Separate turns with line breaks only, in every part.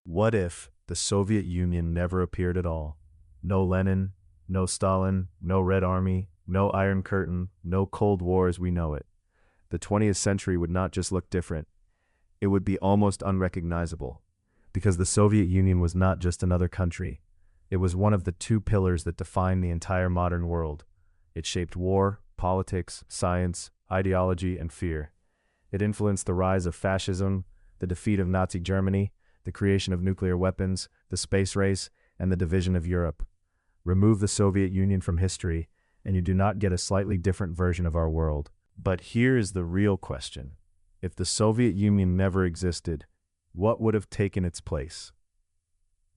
What if the Soviet Union never appeared at all? No Lenin, no Stalin, no Red Army, no Iron Curtain, no Cold War as we know it. The 20th century would not just look different, it would be almost unrecognizable. Because the Soviet Union was not just another country. It was one of the two pillars that defined the entire modern world. It shaped war, politics, science, ideology, and fear. It influenced the rise of fascism, the defeat of Nazi Germany, the creation of nuclear weapons, the space race, and the division of Europe. Remove the Soviet Union from history, and you do not get a slightly different version of our world. But here is the real question. If the Soviet Union never existed, what would have taken its place?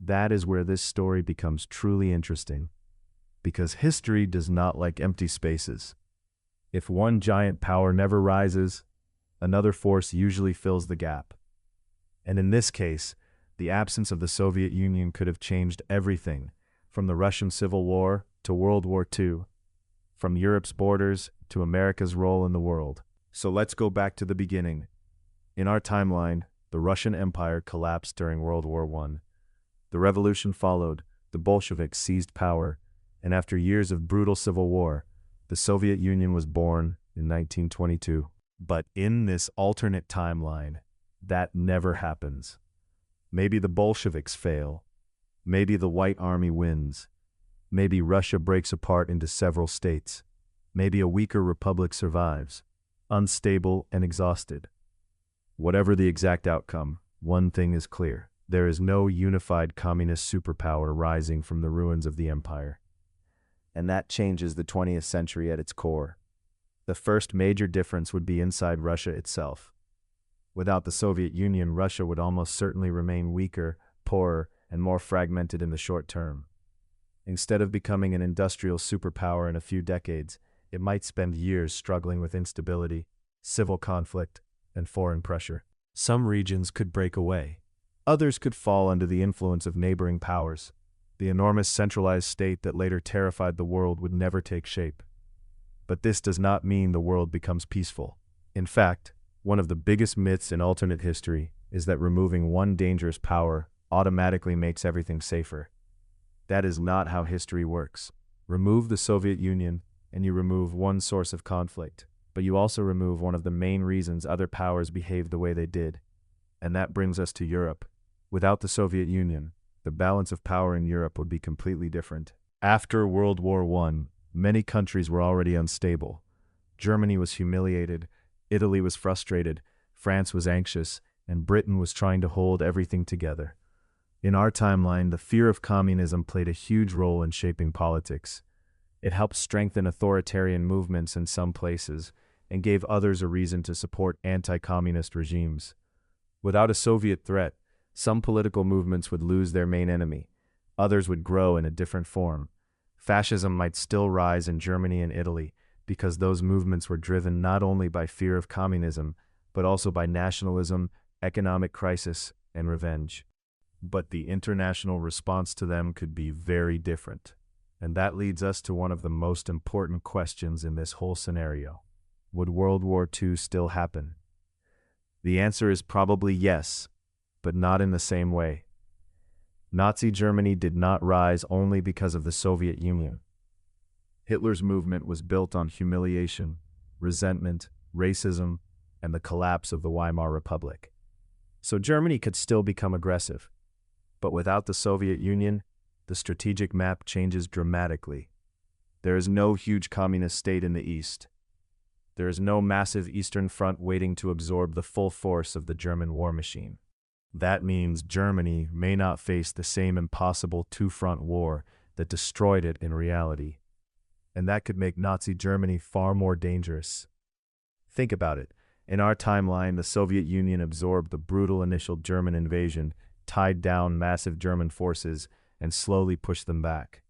That is where this story becomes truly interesting, because history does not like empty spaces. If one giant power never rises, another force usually fills the gap. And in this case, the absence of the Soviet Union could have changed everything, from the Russian Civil War to World War II, from Europe's borders to America's role in the world. So let's go back to the beginning. In our timeline, the Russian Empire collapsed during World War I. The revolution followed, the Bolsheviks seized power, and after years of brutal civil war, the Soviet Union was born in 1922. But in this alternate timeline, that never happens. Maybe the Bolsheviks fail. Maybe the White Army wins. Maybe Russia breaks apart into several states. Maybe a weaker republic survives, unstable and exhausted. Whatever the exact outcome, one thing is clear. There is no unified communist superpower rising from the ruins of the empire. And that changes the 20th century at its core. The first major difference would be inside Russia itself. Without the Soviet Union, Russia would almost certainly remain weaker, poorer, and more fragmented in the short term. Instead of becoming an industrial superpower in a few decades, it might spend years struggling with instability, civil conflict, and foreign pressure. Some regions could break away. Others could fall under the influence of neighboring powers. The enormous centralized state that later terrified the world would never take shape. But this does not mean the world becomes peaceful. In fact, one of the biggest myths in alternate history is that removing one dangerous power automatically makes everything safer. That is not how history works. Remove the Soviet Union, and you remove one source of conflict, but you also remove one of the main reasons other powers behaved the way they did. And that brings us to Europe. Without the Soviet Union, the balance of power in Europe would be completely different. After World War I, many countries were already unstable. Germany was humiliated, Italy was frustrated, France was anxious, and Britain was trying to hold everything together. In our timeline, the fear of communism played a huge role in shaping politics. It helped strengthen authoritarian movements in some places and gave others a reason to support anti-communist regimes. Without a Soviet threat, some political movements would lose their main enemy. Others would grow in a different form. Fascism might still rise in Germany and Italy because those movements were driven not only by fear of communism, but also by nationalism, economic crisis, and revenge. But the international response to them could be very different. And that leads us to one of the most important questions in this whole scenario. Would World War II still happen? The answer is probably yes, but not in the same way. Nazi Germany did not rise only because of the Soviet Union. Hitler's movement was built on humiliation, resentment, racism, and the collapse of the Weimar Republic. So Germany could still become aggressive. But without the Soviet Union, the strategic map changes dramatically. There is no huge communist state in the East. There is no massive Eastern Front waiting to absorb the full force of the German war machine. That means Germany may not face the same impossible two-front war that destroyed it in reality. And that could make Nazi Germany far more dangerous. Think about it. In our timeline, the Soviet Union absorbed the brutal initial German invasion, tied down massive German forces, and slowly pushed them back.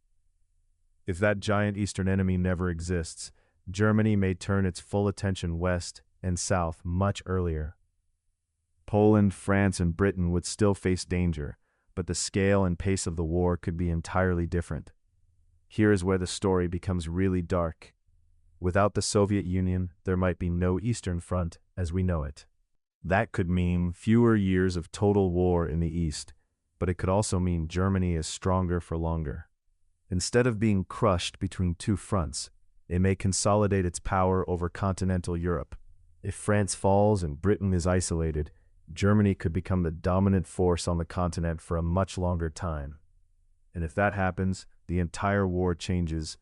If that giant Eastern enemy never exists, Germany may turn its full attention west and south much earlier. Poland, France, and Britain would still face danger, but the scale and pace of the war could be entirely different. Here is where the story becomes really dark. Without the Soviet Union, there might be no Eastern Front as we know it. That could mean fewer years of total war in the East, but it could also mean Germany is stronger for longer. Instead of being crushed between two fronts, it may consolidate its power over continental Europe. If France falls and Britain is isolated, Germany could become the dominant force on the continent for a much longer time. And if that happens, the entire war changes.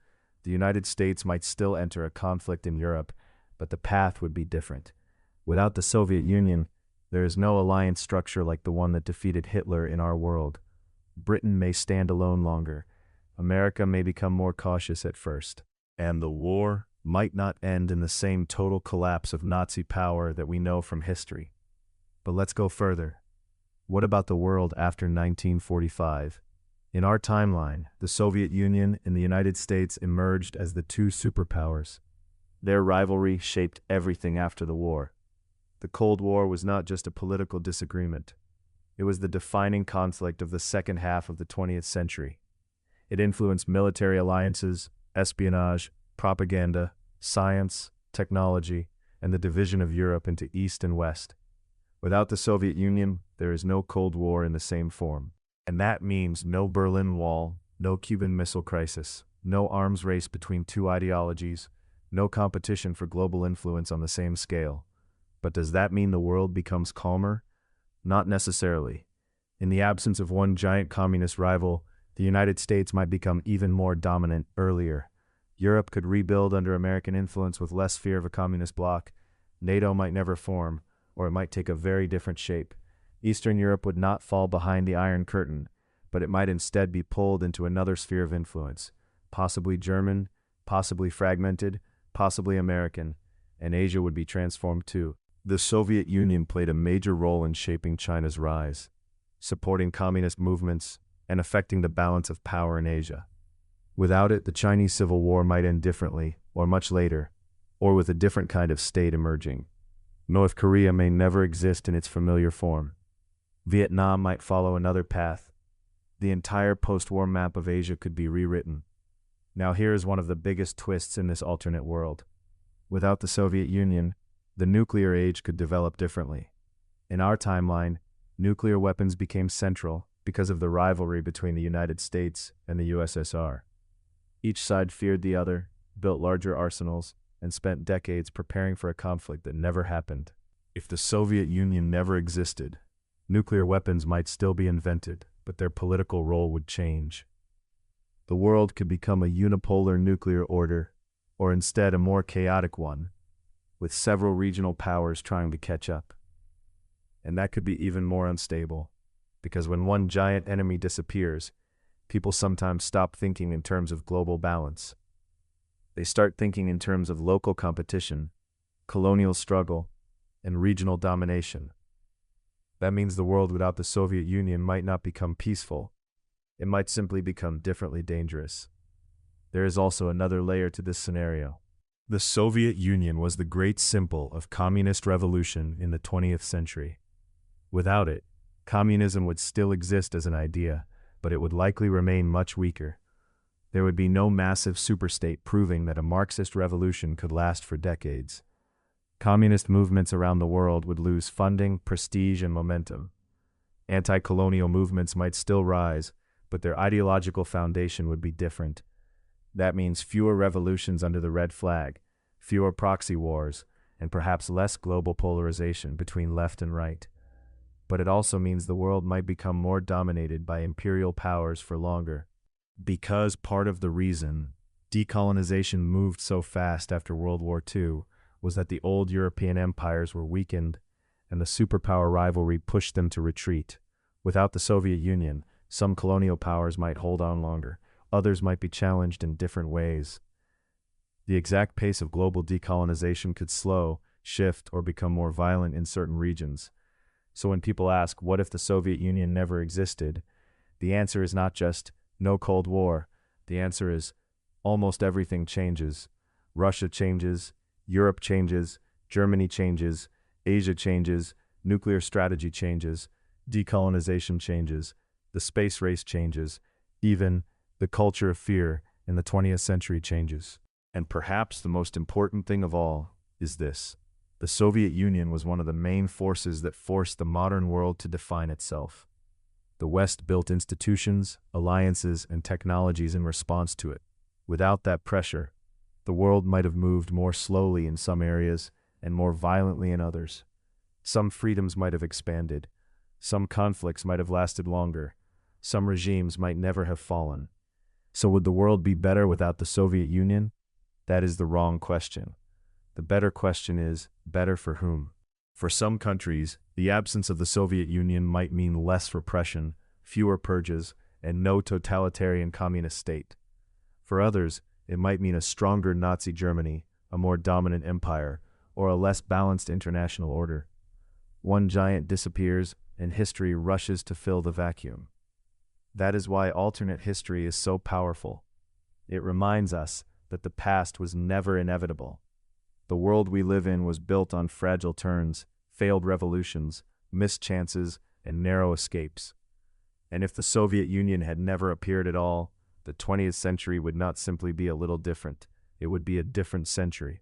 The United States might still enter a conflict in Europe, but the path would be different. Without the Soviet Union, there is no alliance structure like the one that defeated Hitler in our world. Britain may stand alone longer. America may become more cautious at first. And the war might not end in the same total collapse of Nazi power that we know from history. But let's go further. What about the world after 1945? In our timeline, the Soviet Union and the United States emerged as the two superpowers. Their rivalry shaped everything after the war. The Cold War was not just a political disagreement. It was the defining conflict of the second half of the 20th century. It influenced military alliances, espionage, propaganda, science, technology, and the division of Europe into East and West. Without the Soviet Union, there is no Cold War in the same form. And that means no Berlin Wall, no Cuban Missile Crisis, no arms race between two ideologies, no competition for global influence on the same scale. But does that mean the world becomes calmer? Not necessarily. In the absence of one giant communist rival, the United States might become even more dominant earlier. Europe could rebuild under American influence with less fear of a communist bloc. NATO might never form, or it might take a very different shape. Eastern Europe would not fall behind the Iron Curtain, but it might instead be pulled into another sphere of influence, possibly German, possibly fragmented, possibly American, and Asia would be transformed too. The Soviet Union played a major role in shaping China's rise, supporting communist movements, and affecting the balance of power in Asia. Without it, the Chinese Civil War might end differently, or much later, or with a different kind of state emerging. North Korea may never exist in its familiar form. Vietnam might follow another path. The entire post-war map of Asia could be rewritten. Now here is one of the biggest twists in this alternate world. Without the Soviet Union, the nuclear age could develop differently. In our timeline, nuclear weapons became central because of the rivalry between the United States and the USSR. Each side feared the other, built larger arsenals, and spent decades preparing for a conflict that never happened. If the Soviet Union never existed, nuclear weapons might still be invented, but their political role would change. The world could become a unipolar nuclear order, or instead a more chaotic one, with several regional powers trying to catch up. And that could be even more unstable, because when one giant enemy disappears, people sometimes stop thinking in terms of global balance. They start thinking in terms of local competition, colonial struggle, and regional domination. That means the world without the Soviet Union might not become peaceful. It might simply become differently dangerous. There is also another layer to this scenario. The Soviet Union was the great symbol of communist revolution in the 20th century. Without it, communism would still exist as an idea, but it would likely remain much weaker. There would be no massive superstate proving that a Marxist revolution could last for decades. Communist movements around the world would lose funding, prestige, and momentum. Anti-colonial movements might still rise, but their ideological foundation would be different. That means fewer revolutions under the red flag, fewer proxy wars, and perhaps less global polarization between left and right. But it also means the world might become more dominated by imperial powers for longer. Because part of the reason decolonization moved so fast after World War II was that the old European empires were weakened and the superpower rivalry pushed them to retreat. Without the Soviet Union, some colonial powers might hold on longer. Others might be challenged in different ways. The exact pace of global decolonization could slow, shift, or become more violent in certain regions. So when people ask, what if the Soviet Union never existed? The answer is not just, no Cold War. The answer is, almost everything changes. Russia changes, Europe changes, Germany changes, Asia changes, nuclear strategy changes, decolonization changes, the space race changes, even the culture of fear in the 20th century changes. And perhaps the most important thing of all is this. The Soviet Union was one of the main forces that forced the modern world to define itself. The West built institutions, alliances, and technologies in response to it. Without that pressure, the world might have moved more slowly in some areas and more violently in others. Some freedoms might have expanded. Some conflicts might have lasted longer. Some regimes might never have fallen. So would the world be better without the Soviet Union? That is the wrong question. The better question is, better for whom? For some countries, the absence of the Soviet Union might mean less repression, fewer purges, and no totalitarian communist state. For others, it might mean a stronger Nazi Germany, a more dominant empire, or a less balanced international order. One giant disappears, and history rushes to fill the vacuum. That is why alternate history is so powerful. It reminds us that the past was never inevitable. The world we live in was built on fragile turns, failed revolutions, missed chances, and narrow escapes. And if the Soviet Union had never appeared at all, the 20th century would not simply be a little different, it would be a different century.